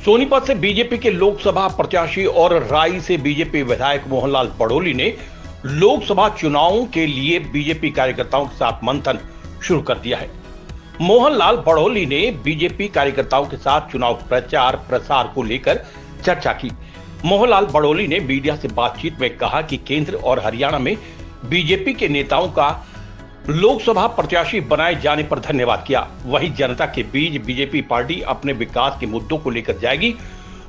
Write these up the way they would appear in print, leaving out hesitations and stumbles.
सोनीपत से बीजेपी के लोकसभा प्रत्याशी और राई से बीजेपी विधायक मोहनलाल बड़ोली ने लोकसभा चुनावों के लिए बीजेपी कार्यकर्ताओं के साथ मंथन शुरू कर दिया है। मोहनलाल बड़ोली ने बीजेपी कार्यकर्ताओं के साथ चुनाव प्रचार प्रसार को लेकर चर्चा की। मोहनलाल बड़ोली ने मीडिया से बातचीत में कहा कि केंद्र और हरियाणा में बीजेपी के नेताओं का लोकसभा प्रत्याशी बनाए जाने पर धन्यवाद किया। वहीं जनता के बीच बीजेपी पार्टी अपने विकास के मुद्दों को लेकर जाएगी।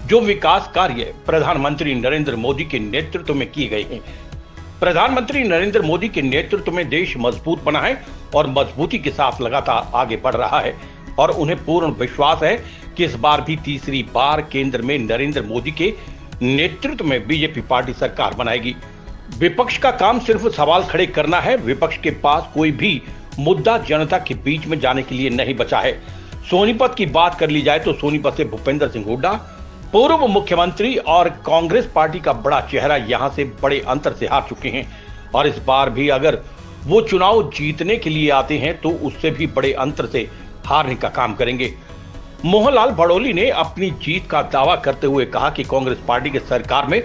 जो विकास कार्य प्रधानमंत्री नरेंद्र मोदी के नेतृत्व में किए गए हैं। प्रधानमंत्री नरेंद्र मोदी के नेतृत्व में देश मजबूत बना है और मजबूती के साथ लगातार आगे बढ़ रहा है और उन्हें पूर्ण विश्वास है कि इस बार भी तीसरी बार केंद्र में नरेंद्र मोदी के नेतृत्व में बीजेपी पार्टी सरकार बनाएगी। विपक्ष का काम सिर्फ सवाल खड़े करना है। विपक्ष के पास कोई भी मुद्दा जनता के बीच में जाने के लिए नहीं बचा है। सोनीपत की बात कर ली जाए तो सोनीपत से भूपेंद्र सिंह हुड्डा पूर्व मुख्यमंत्री और कांग्रेस पार्टी का बड़ा चेहरा यहां से बड़े अंतर से हार चुके हैं और इस बार भी अगर वो चुनाव जीतने के लिए आते हैं तो उससे भी बड़े अंतर से हारने का काम करेंगे। मोहनलाल बड़ोली ने अपनी जीत का दावा करते हुए कहा कि कांग्रेस पार्टी की सरकार में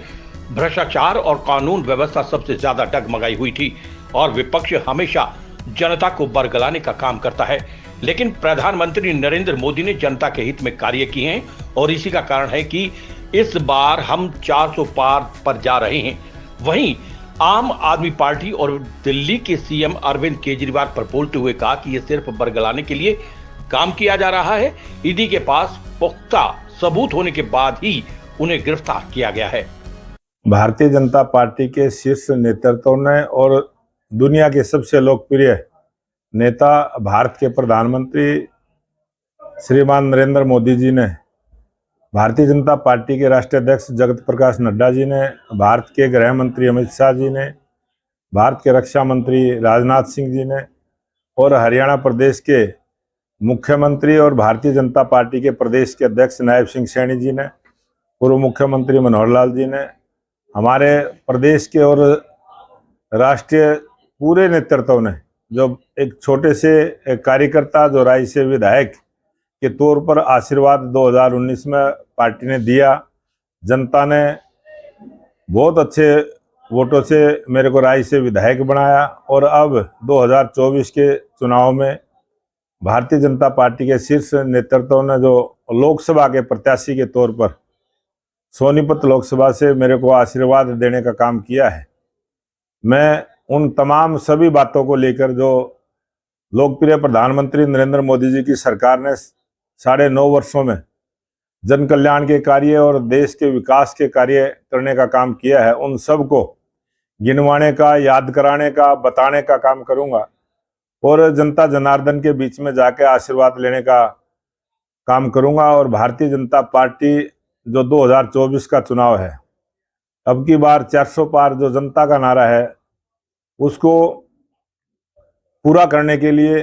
भ्रष्टाचार और कानून व्यवस्था सबसे ज्यादा डगमगाई हुई थी और विपक्ष हमेशा जनता को बरगलाने का काम करता है, लेकिन प्रधानमंत्री नरेंद्र मोदी ने जनता के हित में कार्य किए हैं और इसी का कारण है कि इस बार हम 400 पार पर जा रहे हैं। वहीं आम आदमी पार्टी और दिल्ली के सीएम अरविंद केजरीवाल पर बोलते हुए कहा कि यह सिर्फ बरगलाने के लिए काम किया जा रहा है। ईडी के पास पुख्ता सबूत होने के बाद ही उन्हें गिरफ्तार किया गया है। भारतीय जनता पार्टी के शीर्ष नेतृत्व ने और दुनिया के सबसे लोकप्रिय नेता भारत के प्रधानमंत्री श्रीमान नरेंद्र मोदी जी ने, भारतीय जनता पार्टी के राष्ट्रीय अध्यक्ष जगत प्रकाश नड्डा जी ने, भारत के गृह मंत्री अमित शाह जी ने, भारत के रक्षा मंत्री राजनाथ सिंह जी ने और हरियाणा प्रदेश के मुख्यमंत्री और भारतीय जनता पार्टी के प्रदेश के अध्यक्ष नायब सिंह सैनी जी ने, पूर्व मुख्यमंत्री मनोहर लाल जी ने, हमारे प्रदेश के और राष्ट्रीय पूरे नेतृत्व ने, जो एक छोटे से कार्यकर्ता जो राय से विधायक के तौर पर आशीर्वाद 2019 में पार्टी ने दिया। जनता ने बहुत अच्छे वोटों से मेरे को राय से विधायक बनाया और अब 2024 के चुनाव में भारतीय जनता पार्टी के शीर्ष नेतृत्व ने जो लोकसभा के प्रत्याशी के तौर पर सोनीपत लोकसभा से मेरे को आशीर्वाद देने का काम किया है। मैं उन तमाम सभी बातों को लेकर जो लोकप्रिय प्रधानमंत्री नरेंद्र मोदी जी की सरकार ने 9.5 वर्षों में जन कल्याण के कार्य और देश के विकास के कार्य करने का काम किया है, उन सब को गिनवाने का, याद कराने का, बताने का काम करूंगा और जनता जनार्दन के बीच में जाके आशीर्वाद लेने का काम करूंगा। और भारतीय जनता पार्टी जो 2024 का चुनाव है, अब की बार 400 पार जो जनता का नारा है उसको पूरा करने के लिए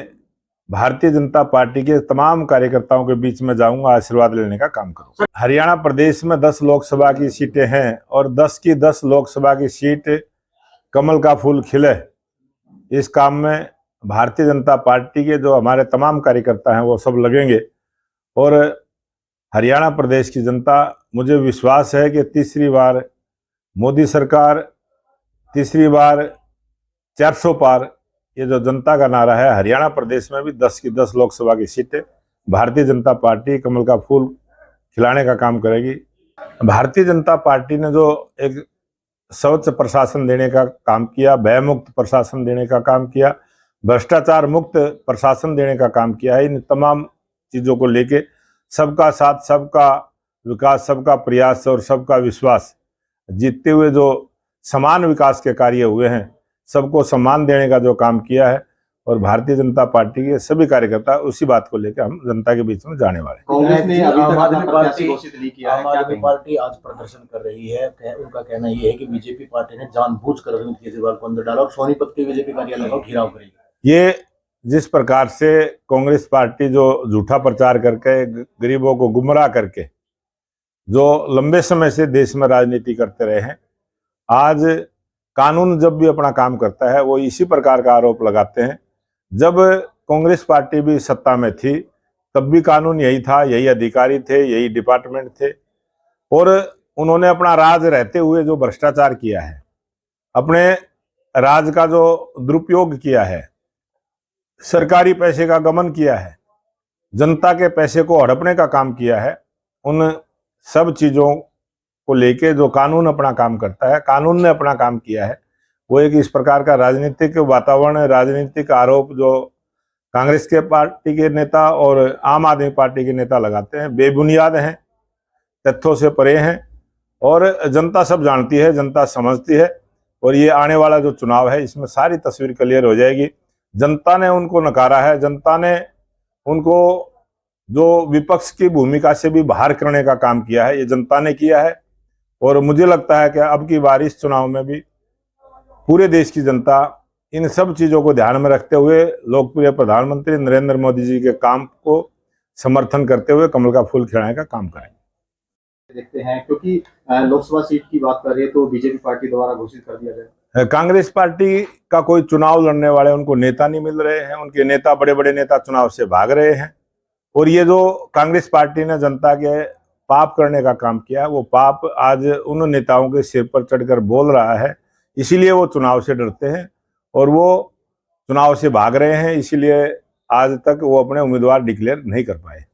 भारतीय जनता पार्टी के तमाम कार्यकर्ताओं के बीच में जाऊंगा, आशीर्वाद लेने का काम करूंगा। हरियाणा प्रदेश में 10 लोकसभा की सीटें हैं और 10 की 10 लोकसभा की सीट कमल का फूल खिले, इस काम में भारतीय जनता पार्टी के जो हमारे तमाम कार्यकर्ता हैं वो सब लगेंगे और हरियाणा प्रदेश की जनता, मुझे विश्वास है कि तीसरी बार मोदी सरकार, तीसरी बार 400 पार, ये जो जनता का नारा है, हरियाणा प्रदेश में भी 10 की 10 लोकसभा की सीटें भारतीय जनता पार्टी कमल का फूल खिलाने का काम करेगी। भारतीय जनता पार्टी ने जो एक स्वच्छ प्रशासन देने का काम किया, भयमुक्त प्रशासन देने का काम किया, भ्रष्टाचार मुक्त प्रशासन देने का काम किया है, इन तमाम चीज़ों को लेके सबका साथ, सबका विकास, सबका प्रयास और सबका विश्वास जीतते हुए जो समान विकास के कार्य हुए हैं, सबको सम्मान देने का जो काम किया है और भारतीय जनता पार्टी के सभी कार्यकर्ता उसी बात को लेकर हम जनता के बीच में जाने वाले। कांग्रेस ने अभी तक अपना प्रत्याशी घोषित नहीं किया है। आम आदमी पार्टी आज प्रदर्शन कर रही है। उनका कहना ये है कि बीजेपी पार्टी ने जानबूझकर अरविंद केजरीवाल को अंदर डाला और सोनीपत के बीजेपी कार्यालय का घेराव करेगी। ये जिस प्रकार से कांग्रेस पार्टी जो झूठा प्रचार करके गरीबों को गुमराह करके जो लंबे समय से देश में राजनीति करते रहे हैं, आज कानून जब भी अपना काम करता है वो इसी प्रकार का आरोप लगाते हैं। जब कांग्रेस पार्टी भी सत्ता में थी तब भी कानून यही था, यही अधिकारी थे, यही डिपार्टमेंट थे। और उन्होंने अपना राज रहते हुए जो भ्रष्टाचार किया है, अपने राज का जो दुरुपयोग किया है, सरकारी पैसे का गमन किया है, जनता के पैसे को हड़पने का काम किया है, उन सब चीजों को लेके जो कानून अपना काम करता है, कानून ने अपना काम किया है। वो एक इस प्रकार का राजनीतिक वातावरण, राजनीतिक आरोप जो कांग्रेस के पार्टी के नेता और आम आदमी पार्टी के नेता लगाते हैं, बेबुनियाद हैं, तथ्यों से परे हैं। और जनता सब जानती है, जनता समझती है। और ये आने वाला जो चुनाव है, इसमें सारी तस्वीर क्लियर हो जाएगी। जनता ने उनको नकारा है, जनता ने उनको जो विपक्ष की भूमिका से भी बाहर करने का काम किया है, ये जनता ने किया है। और मुझे लगता है कि अब की बार इस चुनाव में भी पूरे देश की जनता इन सब चीजों को ध्यान में रखते हुए लोकप्रिय प्रधानमंत्री नरेंद्र मोदी जी के काम को समर्थन करते हुए कमल का फूल खिलाने का काम करेंगे। देखते हैं, क्योंकि लोकसभा सीट की बात कर रही है तो बीजेपी पार्टी द्वारा घोषित कर दिया गया। कांग्रेस पार्टी का कोई चुनाव लड़ने वाले उनको नेता नहीं मिल रहे हैं, उनके नेता, बड़े बड़े नेता चुनाव से भाग रहे हैं। और ये जो कांग्रेस पार्टी ने जनता के पाप करने का काम किया, वो पाप आज उन नेताओं के सिर पर चढ़कर बोल रहा है। इसीलिए वो चुनाव से डरते हैं और वो चुनाव से भाग रहे हैं। इसीलिए आज तक वो अपने उम्मीदवार डिक्लेयर नहीं कर पाए।